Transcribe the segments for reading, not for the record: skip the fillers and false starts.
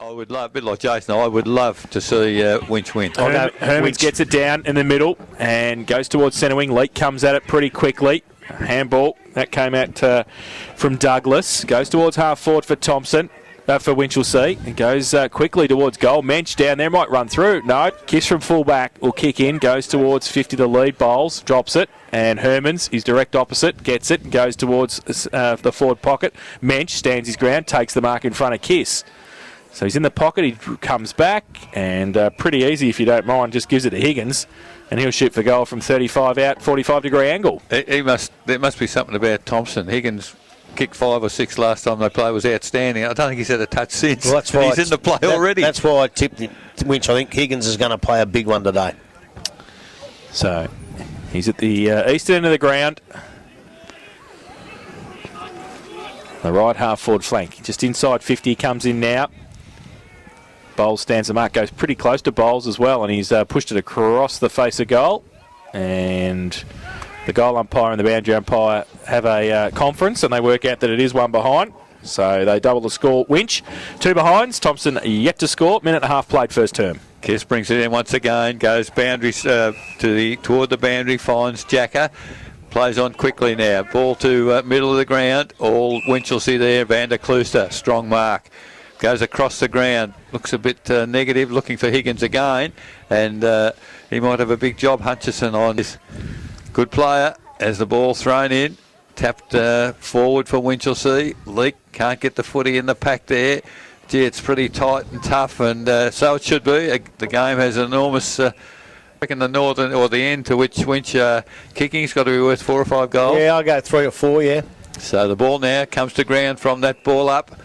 I would love, a bit like Jason, I would love to see Winch win. Hermans gets it down in the middle and goes towards centre wing. Leake comes at it pretty quickly. Handball, that came out from Douglas. Goes towards half forward for Thomson. For Winchelsea, and goes quickly towards goal. Mensch down there, might run through. No, kiss from full back will kick in, goes towards 50 to lead. Bowles drops it, and Hermans is direct opposite, gets it, and goes towards the forward pocket. Mensch stands his ground, takes the mark in front of Kiss. So he's in the pocket, he comes back, and pretty easy if you don't mind, just gives it to Higgins, and he'll shoot for goal from 35 out, 45-degree angle. There must be something about Thomson. Higgins kicked 5 or 6 last time they played, was outstanding. I don't think he's had a touch since. Well, that's why he's in the play already. That's why I tipped Winch. I think Higgins is going to play a big one today. So he's at the eastern end of the ground. The right half forward flank. Just inside 50 comes in now. Bowles stands the mark, goes pretty close to Bowles as well, and he's pushed it across the face of goal. And the goal umpire and the boundary umpire have a conference, and they work out that it is one behind. So they double the score. Winch, 2 behinds. Thomson yet to score. Minute and a half played first term. Kiss brings it in once again. Goes boundaries toward the boundary. Finds Jacker. Plays on quickly now. Ball to middle of the ground. All Winchelsea there. Van der Klooster. Strong mark. Goes across the ground. Looks a bit negative. Looking for Higgins again. And he might have a big job. Hutchison on this. Good player as the ball thrown in. Tapped forward for Winchelsea. Leake can't get the footy in the pack there. Gee, it's pretty tight and tough, and so it should be. The game has enormous... I reckon the northern or the end to which Winch kicking's got to be worth 4 or 5 goals. Yeah, I'll go 3 or 4, yeah. So the ball now comes to ground from that ball up.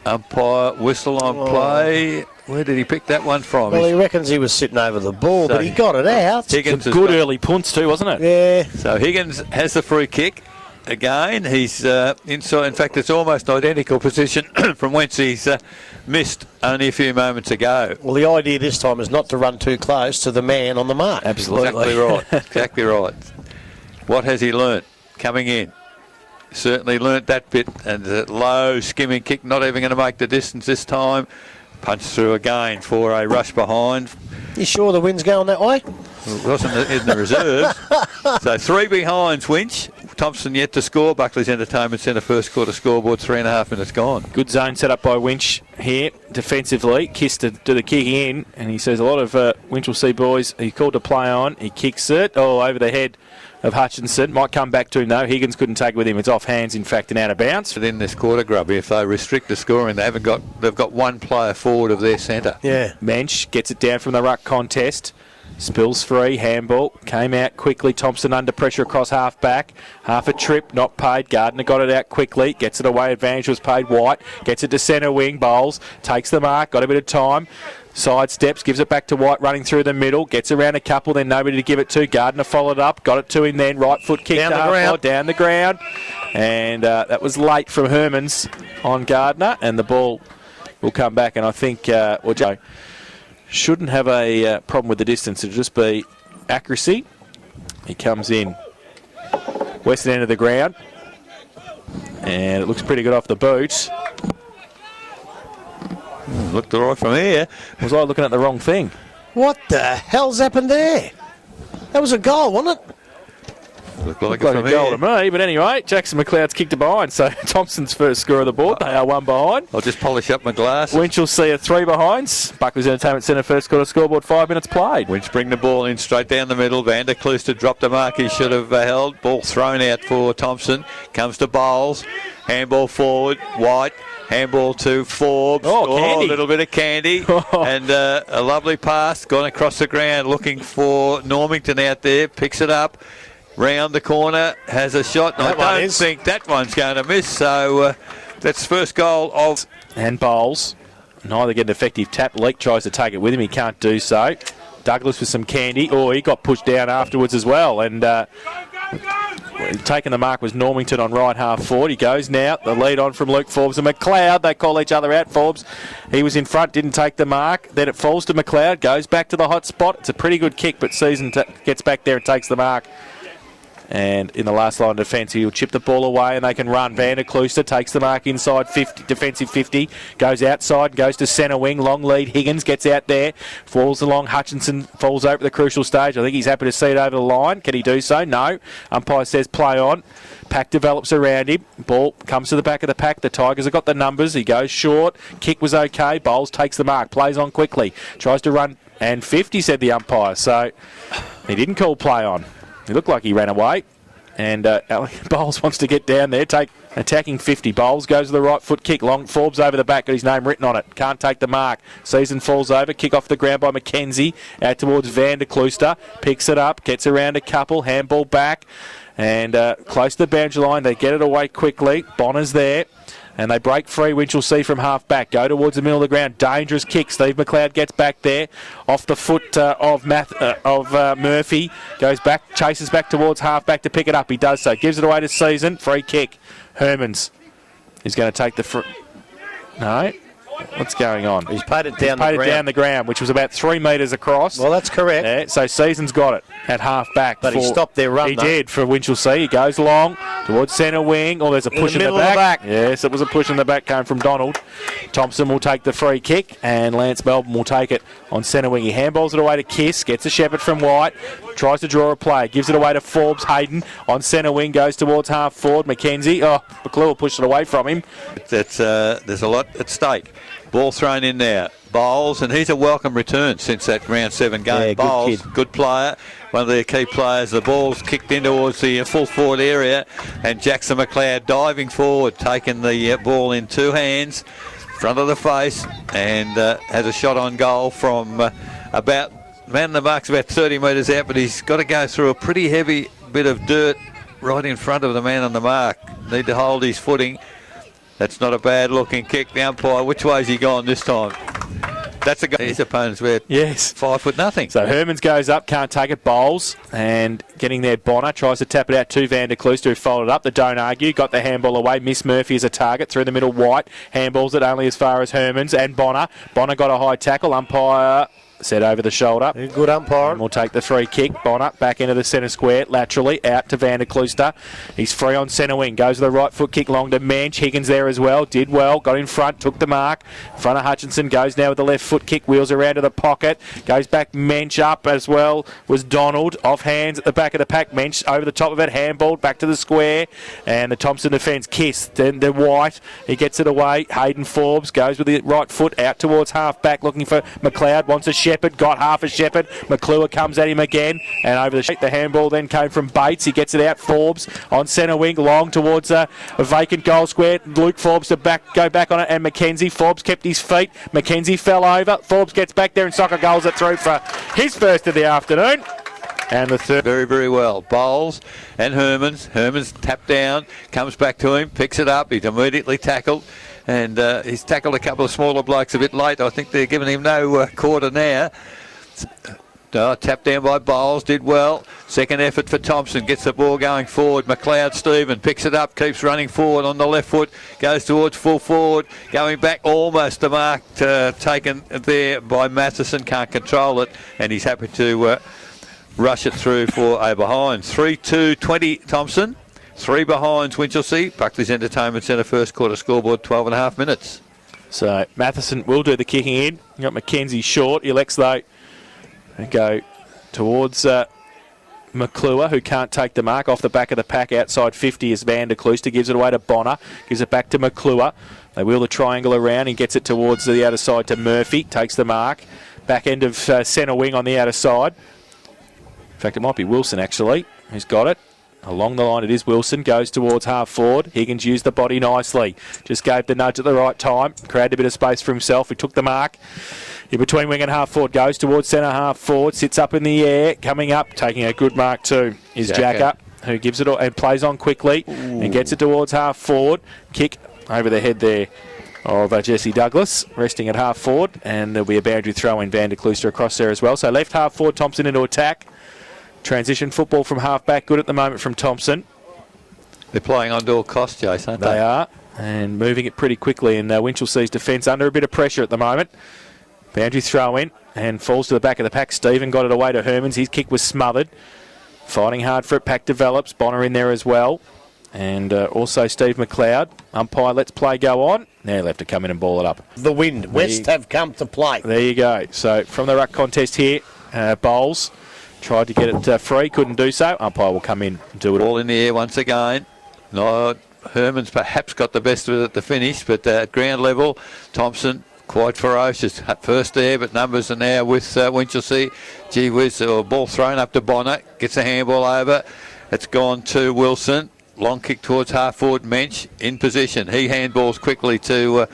Umpire whistle on play. Where did he pick that one from? Well, he reckons he was sitting over the ball, but he got it out. Higgins good early punts too, wasn't it? Yeah. So Higgins has the free kick. Again, he's inside. In fact, it's almost identical position from whence he's missed only a few moments ago. Well, the idea this time is not to run too close to the man on the mark. Absolutely. Exactly right. Exactly right. What has he learnt coming in? Certainly learnt that bit. And the low skimming kick, not even going to make the distance this time. Punch through again for a rush behind. You sure the wind's going that way? It wasn't in the reserves. So 3 behinds, Winch. Thomson yet to score. Buckley's Entertainment Centre first quarter scoreboard, 3.5 minutes gone. Good zone set up by Winch here defensively. Kiss to do the kick in, and he says a lot of Winchelsea boys, he called to play on. He kicks it over the head of Hutchinson. Might come back to him though. Higgins couldn't take it with him. It's off hands, in fact, and out of bounds. Within this quarter, Grubby, if they restrict the scoring, they've got one player forward of their centre. Yeah. Mensch gets it down from the ruck contest. Spills free, handball, came out quickly. Thomson under pressure across half back. Half a trip, not paid. Gardner got it out quickly, gets it away. Advantage was paid. White gets it to centre wing. Bowles takes the mark, got a bit of time. Side steps, gives it back to White, running through the middle. Gets around a couple, then nobody to give it to. Gardner followed up, got it to him then. Right foot kick down the ground. And that was late from Hermans on Gardner. And the ball will come back. And I think, Joe shouldn't have a problem with the distance. It'll just be accuracy. He comes in western end of the ground. And it looks pretty good off the boot. Looked all right from here. Was I looking at the wrong thing? What the hell's happened there? That was a goal, wasn't it? Looked like a goal to me, but anyway, Jackson McLeod's kicked it behind, so Thomson's first score of the board. They are 1 behind. I'll just polish up my glass. Winchelsea are 3 behinds. Buckley's Entertainment Centre first quarter scoreboard, 5 minutes played. Winch bring the ball in straight down the middle. Van der Klooster dropped the mark he should have held. Ball thrown out for Thomson. Comes to Bowles. Handball forward. White. Handball to Forbes. Candy. A little bit of candy. And a lovely pass. Gone across the ground looking for Normington out there. Picks it up. Round the corner. Has a shot. And I don't think that one's going to miss. So that's first goal of... And Bowles. Neither get an effective tap. Leake tries to take it with him. He can't do so. Douglas with some candy. He got pushed down afterwards as well. And... taking the mark was Normington on right half forward. He goes now. The lead on from Luke Forbes and McLeod. They call each other out. Forbes, he was in front, didn't take the mark. Then it falls to McLeod. Goes back to the hot spot. It's a pretty good kick, but Season gets back there and takes the mark. And in the last line of defence, he'll chip the ball away and they can run. Van der Kloester takes the mark inside 50, defensive 50, goes outside, goes to centre wing, long lead. Higgins gets out there, falls along. Hutchinson falls over the crucial stage. I think he's happy to see it over the line. Can he do so? No. Umpire says play on. Pack develops around him. Ball comes to the back of the pack. The Tigers have got the numbers. He goes short. Kick was okay. Bowles takes the mark. Plays on quickly. Tries to run. And 50, said the umpire. So he didn't call play on. He looked like he ran away. And Bowles wants to get down there. Attacking 50. Bowles goes to the right foot kick. Long Forbes over the back. Got his name written on it. Can't take the mark. Season falls over. Kick off the ground by McKenzie. Out towards Van der Kloester. Picks it up. Gets around a couple. Handball back. And close to the boundary line. They get it away quickly. Bonner's there. And they break free. Winchelsea from half back. Go towards the middle of the ground. Dangerous kick. Steve McLeod gets back there. Off the foot of Murphy. Goes back. Chases back towards half back to pick it up. He does so. Gives it away to Season. Free kick. Hermans is going to take the... No. What's going on? He's paid it down the ground, which was about 3 metres across. Well, that's correct. Yeah, so Season's got it at half back. But he stopped their run, He did for Winchelsea. He goes long towards centre wing. Oh, there's a push in the back. Yes, it was a push in the back. Came from Donald. Thomson will take the free kick, and Lance Melbourne will take it on centre wing. He handballs it away to Kiss. Gets a Shepherd from White. Tries to draw a play. Gives it away to Forbes. Hayden on centre wing. Goes towards half forward. McKenzie. Oh, McClure pushed it away from him. There's a lot at stake. Ball thrown in there. Bowles, and he's a welcome return since that round 7 game. Yeah, Bowles, good player, one of their key players. The ball's kicked in towards the full forward area, and Jackson McLeod diving forward, taking the ball in 2 hands, front of the face, and has a shot on goal from about, man in the mark's about 30 metres out, but he's got to go through a pretty heavy bit of dirt right in front of the man on the mark. Need to hold his footing. That's not a bad looking kick. The umpire, which way's he gone this time? That's a goal. His opponents were 5 foot nothing. So Hermans goes up, can't take it. Bowles, and getting there, Bonner tries to tap it out to Van der Kloester, who followed up. The don't argue, got the handball away. Miss Murphy as a target through the middle. White handballs it only as far as Hermans and Bonner. Bonner got a high tackle. Umpire set over the shoulder. Good umpire. And we'll take the free kick. Bonner back into the centre square, laterally out to Van der Kloester. He's free on centre wing. Goes to the right foot kick long to Mensch. Higgins there as well. Did well. Got in front. Took the mark. In front of Hutchinson. Goes now with the left foot kick. Wheels around to the pocket. Goes back. Mensch up as well. Was Donald. Off hands at the back of the pack. Mensch over the top of it. Handballed back to the square. And the Thomson defence kissed. Then the White. He gets it away. Hayden Forbes goes with the right foot out towards half back. Looking for McLeod. Wants a Shepherd, got half a Shepherd. McClure comes at him again, and over the handball then came from Bates. He gets it out. Forbes on centre wing, long towards a vacant goal square. Luke Forbes to go back on it, and McKenzie. Forbes kept his feet. McKenzie fell over. Forbes gets back there and soccer goals it through for his first of the afternoon. And the third. Very, very well. Bowles and Hermans. Hermans tapped down, comes back to him, picks it up. He's immediately tackled. And he's tackled a couple of smaller blokes a bit late. I think they're giving him no quarter now. Tapped down by Bowles, did well. Second effort for Thomson, gets the ball going forward. McLeod Stephen picks it up, keeps running forward on the left foot, goes towards full forward, going back almost the mark taken there by Matheson, can't control it, and he's happy to rush it through for a behind. 3-2-20 Thomson. 3 behinds Winchelsea. Buckley's Entertainment Centre first quarter scoreboard 12.5 minutes. So Matheson will do the kicking in. You got McKenzie short. He elects though to go towards McClure, who can't take the mark. Off the back of the pack outside 50 is Van der Kloester. Gives it away to Bonner. Gives it back to McClure. They wheel the triangle around. He gets it towards the outer side to Murphy. Takes the mark. Back end of centre wing on the outer side. In fact, it might be Wilson actually who's got it. Along the line it is Wilson, goes towards half forward. Higgins used the body nicely. Just gave the nudge at the right time. Created a bit of space for himself. He took the mark. In between wing and half forward, goes towards centre half forward. Sits up in the air. Coming up, taking a good mark too, is Jacker, who gives it all and plays on quickly. Ooh. And gets it towards half forward. Kick over the head there of Jesse Douglas, resting at half forward. And there'll be a boundary throw in Van der Kloester across there as well. So left half forward, Thomson into attack. Transition football from half-back, good at the moment from Thomson. They're playing on all costs, Jace, aren't they? They are, and moving it pretty quickly. And Winchelsea's defence under a bit of pressure at the moment. Boundary throw in, and falls to the back of the pack. Stephen got it away to Hermans. His kick was smothered. fighting hard for it. Pack develops. Bonner in there as well. And also Steve McLeod. Umpire lets play go on. Now left to come in and ball it up. The wind. West have come to play. There you go. So from the ruck contest here, Bowles tried to get it free. Couldn't do so. Umpire will come in and do it all. Ball in the air once again. No, Herman's perhaps got the best of it at the finish, but at ground level, Thomson quite ferocious at first there, but numbers are now with Winchelsea. Gee whiz, ball thrown up to Bonner, gets a handball over. It's gone to Wilson. Long kick towards half forward. Mensch in position. He handballs quickly to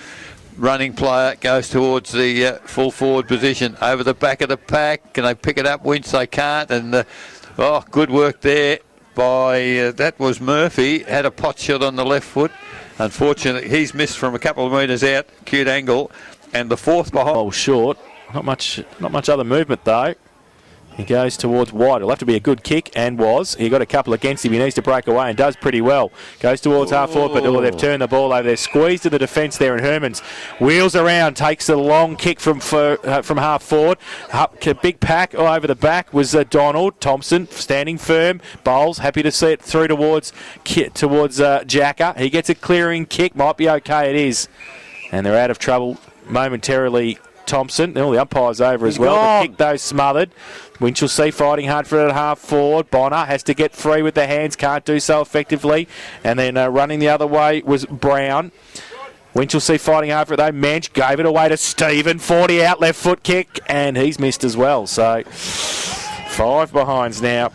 running player. Goes towards the full forward position. Over the back of the pack. Can they pick it up? Winch, they can't. And good work there by that was Murphy. Had a pot shot on the left foot. Unfortunately, he's missed from a couple of metres out. Cute angle. And the fourth behind. Oh, short. Not much other movement though. He goes towards wide. It'll have to be a good kick, and was. He got a couple against him. He needs to break away and does pretty well. Goes towards half forward, but they've turned the ball over. They're squeezed to the defence there, and Hermans wheels around, takes a long kick from half forward. Big pack over the back was Donald. Thomson standing firm. Bowles happy to see it through towards Jacker. He gets a clearing kick. Might be okay. It is. And they're out of trouble momentarily. Thomson. All the umpires over as well. The kick though smothered. Winchelsea fighting hard for it at half forward. Bonner has to get free with the hands. Can't do so effectively. And then running the other way was Brown. Winchelsea fighting hard for it though. Mensch gave it away to Stephen. 40 out left foot kick. And he's missed as well. So 5 behinds now.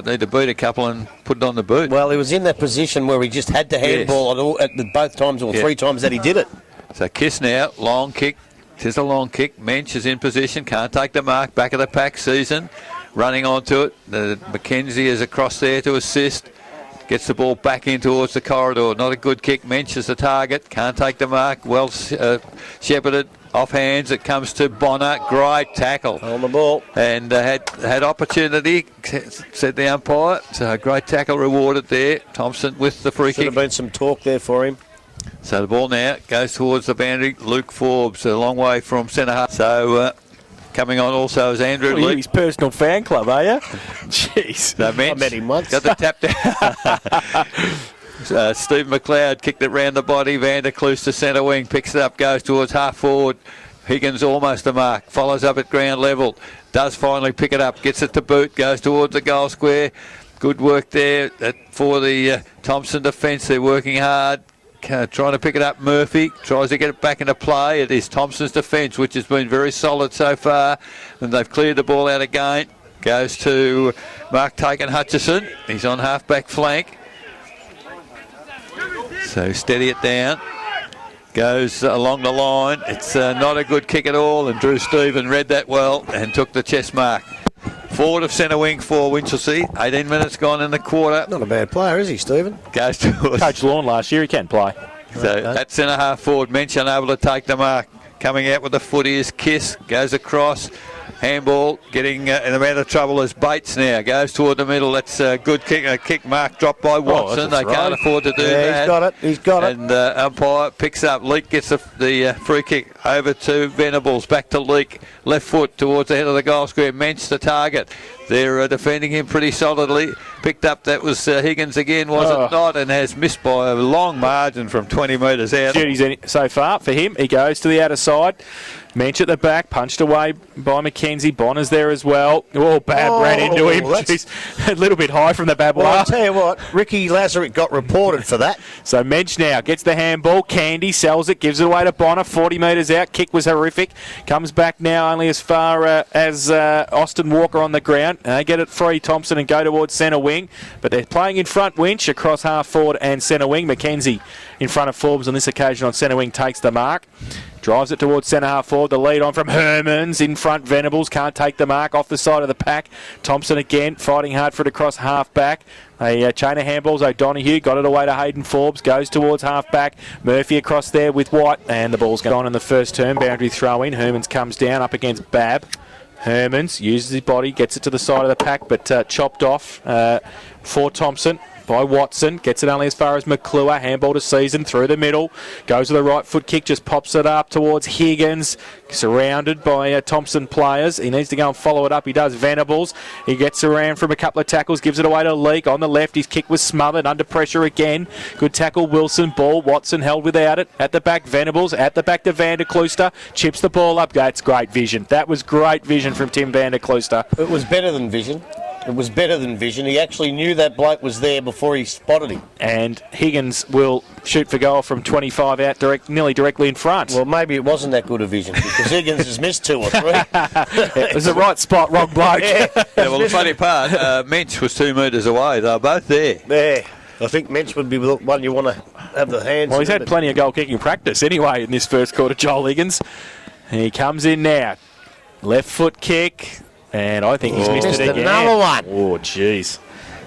Need to beat a couple and put it on the boot. Well, he was in that position where he just had to handball at both times or 3 times that he did it. So Kiss now. Long kick. Tis a long kick. Mensch is in position. Can't take the mark. Back of the pack. Season running onto it. Mackenzie is across there to assist. Gets the ball back in towards the corridor. Not a good kick. Mensch is the target. Can't take the mark. Well shepherded. Off hands. It comes to Bonner. Great tackle. On the ball. And had opportunity, said the umpire. So great tackle rewarded there. Thomson with the free kick. Should have been some talk there for him. So the ball now goes towards the boundary. Luke Forbes, a long way from centre half. So coming on also is Andrew Luke. His personal fan club, are you? Jeez. So I met him once. Got the tap down. Steve McLeod kicked it round the body. Van der Kloos to centre wing. Picks it up, goes towards half forward. Higgins almost a mark. Follows up at ground level. Does finally pick it up. Gets it to boot. Goes towards the goal square. Good work there for the Thomson defence. They're working hard. Trying to pick it up. Murphy tries to get it back into play. It is Thompson's defence, which has been very solid so far. And they've cleared the ball out again. Goes to Mark Taken Hutchison. He's on half-back flank. So steady it down. Goes along the line. It's not a good kick at all. And Drew Stephen read that well and took the chest mark. Forward of centre wing for Winchelsea. 18 minutes gone in the quarter. Not a bad player, is he, Stephen? Goes to Coach Lawn last year. He can play. So that centre half forward. Mensch unable to take the mark. Coming out with the footy is Kiss. Goes across. Handball getting in a amount of trouble as Bates now. Goes toward the middle. That's a good kick. A kick mark dropped by Watson. They can't afford to do that. He's got it. He's got it. And umpire picks up. Leak gets the free kick over to Venables. Back to Leak. Left foot towards the head of the goal square. Mensch the target. They're defending him pretty solidly. Picked up, that was Higgins again, was it not? And has missed by a long margin from 20 metres out. Duties so far for him. He goes to the outer side. Mensch at the back, punched away by Mackenzie. Bonner's there as well. Bab ran into him. He's a little bit high from the Bab. Well, I'll tell you what, Ricky Lazarick got reported for that. So Mensch now gets the handball. Candy sells it, gives it away to Bonner. 40 metres out. Kick was horrific. Comes back now only as far as Austin Walker on the ground. They get it free, Thomson, and go towards centre wing. But they're playing in front, Winch, across half forward and centre wing. Mackenzie in front of Forbes on this occasion on centre wing takes the mark. Drives it towards centre half forward. The lead on from Hermans. In front, Venables can't take the mark off the side of the pack. Thomson again fighting hard for it across half back. A chain of handballs. O'Donoghue got it away to Hayden Forbes. Goes towards half back. Murphy across there with White. And the ball's gone in the first term. Boundary throw in. Hermans comes down up against Bab. Hermans uses his body, gets it to the side of the pack, but chopped off for Thomson. by Watson. Gets it only as far as McClure. Handball to Season through the middle. Goes with a right foot kick. Just pops it up towards Higgins. Surrounded by Thomson players. He needs to go and follow it up. He does. Venables. He gets around from a couple of tackles. Gives it away to Leake. On the left, his kick was smothered. Under pressure again. Good tackle, Wilson. Ball, Watson held without it. At the back, Venables. At the back to Van der Klooster. Chips the ball up. That's great vision. That was great vision from Tim Van der Klooster. It was better than vision. It was better than vision. He actually knew that bloke was there before he spotted him. And Higgins will shoot for goal from 25 out, nearly directly in front. Well, maybe it wasn't that good a vision because Higgins has missed 2 or 3. It was the right spot, wrong bloke. Yeah, well, the funny part, Mensch was 2 metres away. They were both there. There. I think Mensch would be the one you want to have the hands. Well, he's had plenty of goal-kicking practice anyway in this first quarter, Joel Higgins. He comes in now. Left foot kick. And I think he's missed it again. Another one. Oh, jeez.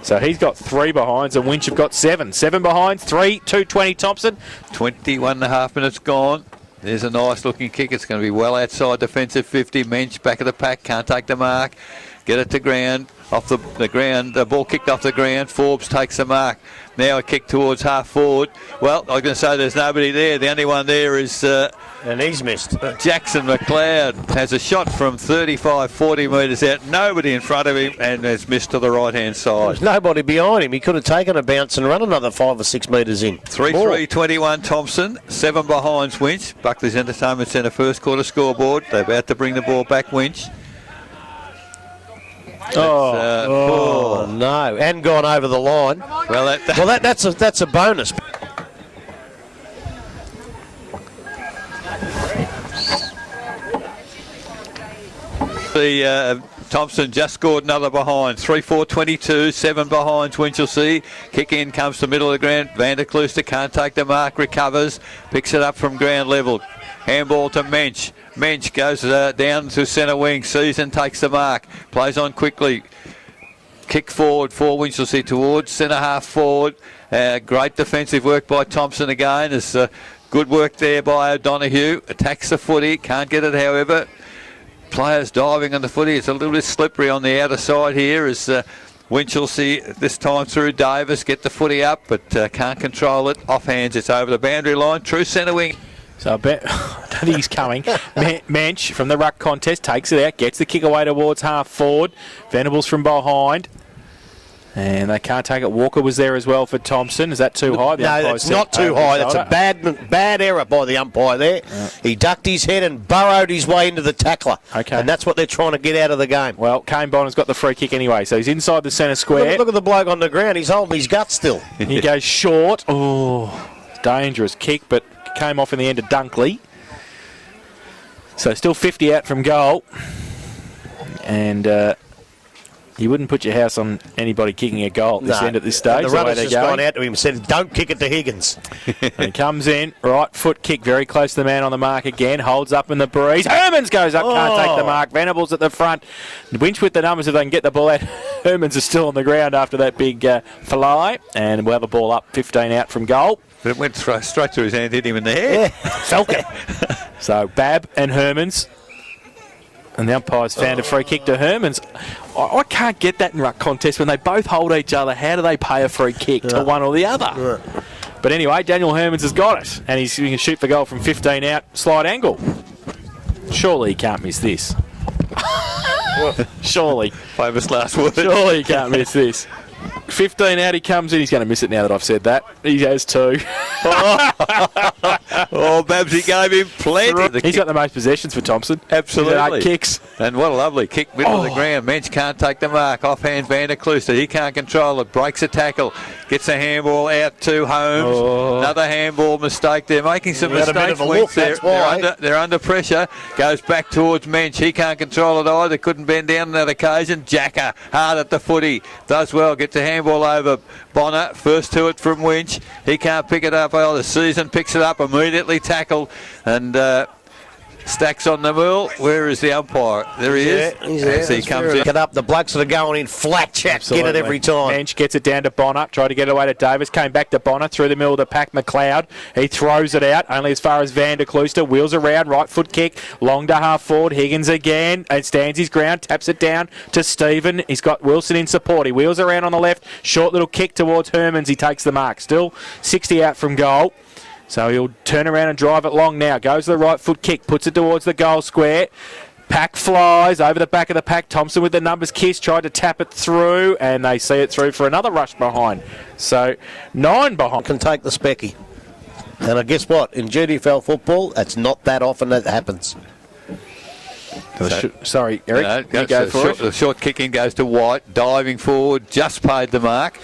So he's got 3 behinds and Winch have got 7. 7 behinds, 3, 220 Thomson. 21.5 minutes gone. There's a nice looking kick. It's going to be well outside defensive 50. Mensch back of the pack. Can't take the mark. Get it to ground. Off the ground. The ball kicked off the ground. Forbes takes the mark. Now a kick towards half forward. Well, I was going to say there's nobody there. The only one there is... and he's missed. Jackson McLeod has a shot from 35, 40 metres out. Nobody in front of him and has missed to the right-hand side. There's nobody behind him. He could have taken a bounce and run another 5 or 6 metres in. 3-3-21 Thomson. 7 behinds Winch. Buckley's Entertainment Centre first quarter scoreboard. They're about to bring the ball back Winch. Oh, no. And gone over the line. Well, that's a bonus. Thomson just scored another behind. 3-4-22, 7 behinds Winchelsea. Kick in comes to middle of the ground. Van der Klooster can't take the mark, recovers, picks it up from ground level. Handball to Mensch. Mensch goes down to centre wing. Season takes the mark. Plays on quickly. Kick forward for Winchelsea towards centre half forward. Great defensive work by Thomson again. There's good work there by O'Donoghue. Attacks the footy. Can't get it, however. Players diving on the footy. It's a little bit slippery on the outer side here as Winchelsea, this time through Davis, get the footy up but can't control it. Offhands, it's over the boundary line. True centre wing. So I don't think he's coming. Mensch from the ruck contest takes it out, gets the kick away towards half forward. Venables from behind. And they can't take it. Walker was there as well for Thomson. Is that too high? No, it's not too high. That's a bad error by the umpire there. Yeah. He ducked his head and burrowed his way into the tackler. Okay. And that's what they're trying to get out of the game. Well, Kane Bonner's got the free kick anyway, so he's inside the centre square. Look at the bloke on the ground. He's holding his guts still. He goes short. Oh, dangerous kick, but came off in the end of Dunkley. So still 50 out from goal. And... you wouldn't put your house on anybody kicking a goal at this end at this stage. The runner's just gone out to him and said, don't kick it to Higgins. And he comes in, right foot kick, very close to the man on the mark again, holds up in the breeze. Hermans goes up, can't take the mark. Venables at the front. Winch with the numbers if they can get the ball out. Hermans is still on the ground after that big fly. And we'll have a ball up 15 out from goal. But it went straight through his hand, hit him in the head. Yeah. Falcon. So Bab and Hermans. And the umpire's found a free kick to Hermans. I can't get that in ruck contest when they both hold each other. How do they pay a free kick to one or the other? But anyway, Daniel Hermans has got it. And he can shoot for goal from 15 out, slide angle. Surely he can't miss this. Surely. Famous last word. Surely he can't miss this. 15 out, he comes in. He's going to miss it now that I've said that. He has 2. Oh, Babsy gave him plenty. He's got the most possessions for Thomson. Absolutely. He's 8 kicks. And what a lovely kick, middle of the ground. Mensch can't take the mark. Offhand Van der Klooster. He can't control it. Breaks a tackle. Gets a handball out to Holmes. Another handball mistake. They're making some mistakes. They're under pressure. Goes back towards Mensch. He can't control it either. Couldn't bend down on that occasion. Jacker hard at the footy. Does well. Gets a handball over Bonner. First to it from Winch. He can't pick it up either. Season picks it up. Immediately tackled. And Stacks on the mill. Where is the umpire? There he is. He's there. As he comes in. Get up. The blokes that are going in flat chat. Absolutely. Get it every time. Mensch gets it down to Bonner. Tried to get it away to Davis. Came back to Bonner. Through the middle of the pack. McLeod. He throws it out. Only as far as Van der Klooster. Wheels around. Right foot kick. Long to half forward. Higgins again. And stands his ground. Taps it down to Stephen. He's got Wilson in support. He wheels around on the left. Short little kick towards Hermans. He takes the mark. Still 60 out from goal. So he'll turn around and drive it long now. Goes to the right foot kick. Puts it towards the goal square. Pack flies over the back of the pack. Thomson with the numbers kiss. Tried to tap it through. And they see it through for another rush behind. So 9 behind. Can take the specky. And I guess what? In GDFL football, it's not that often that happens. Sorry, Eric. You go for it. The short kicking goes to White. Diving forward. Just paid the mark.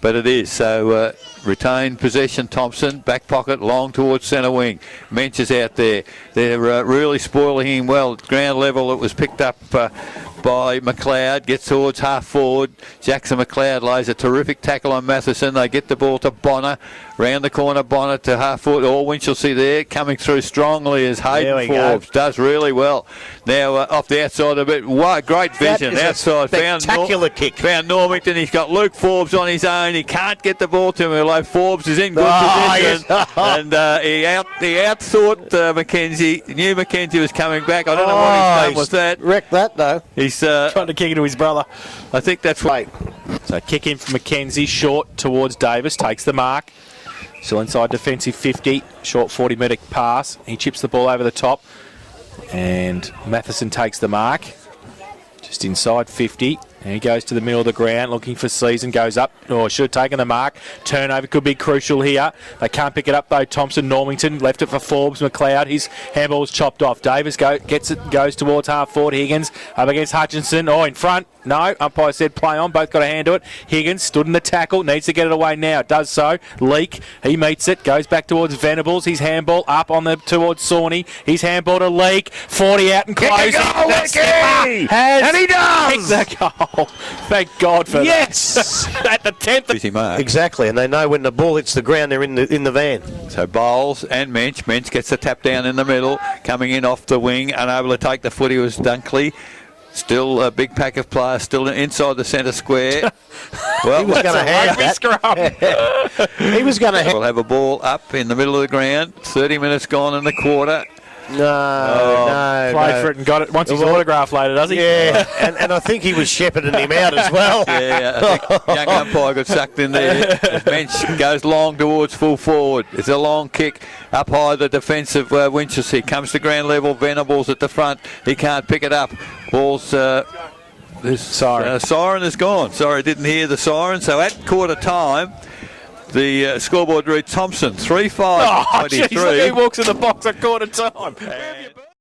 But it is. So retained possession, Thomson. Back pocket, long towards centre wing. Mensch is out there. They're really spoiling him well. At ground level, it was picked up by McLeod. Gets towards half forward. Jackson McLeod lays a terrific tackle on Matheson. They get the ball to Bonner. Round the corner, Bonner to half forward. All Winchelsea there. Coming through strongly as Hayden Forbes does really well. Now off the outside a bit. Wow, great vision. Outside. Spectacular kick. Found Normington. He's got Luke Forbes on his own. He can't get the ball to him, although Forbes is in good position. Yes. And he outthought Mackenzie. Knew Mackenzie was coming back. I don't know what he's done with that. Wrecked that, though. He's trying to kick it to his brother. I think that's right. So kick in from Mackenzie. Short towards Davis. Takes the mark. Still inside defensive 50. Short 40-metre pass. He chips the ball over the top. And Matheson takes the mark. Just inside 50. And he goes to the middle of the ground looking for Season. Goes up. Oh, should have taken the mark. Turnover could be crucial here. They can't pick it up though. Thomson, Normington left it for Forbes. McLeod. His handball was chopped off. Davis gets it. Goes towards half forward. Higgins up against Hutchinson. Oh, in front. No, umpire said play on. Both got a hand to it. Higgins stood in the tackle. Needs to get it away now. Does so. Leak. He meets it. Goes back towards Venables. His handball up on the towards Sawney. His handball to Leak. 40 out and closing. And he does. Kicked the goal. Thank God for yes. that. At the 10th. Mark. Exactly, and they know when the ball hits the ground, they're in the van. So Bowles and Mensch. Mensch gets the tap down in the middle. Coming in off the wing. Unable to take the footy was Dunkley. Still a big pack of players, still inside the centre square. Well, he was going to have that. He was going to have. We'll have a ball up in the middle of the ground. 30 minutes gone in the quarter. No. Played for it and got it. Wants his autograph later, does he? Yeah, and I think he was shepherding him out as well. Yeah, I think young umpire got sucked in there. Mensch goes long towards full forward. It's a long kick up high. The defensive Winchelsea comes to ground level. Venables at the front. He can't pick it up. Ball's siren is gone. Sorry, I didn't hear the siren. So at quarter time, the scoreboard reads Thomson 3-5. Oh, jeez, look, he walks in the box at quarter time.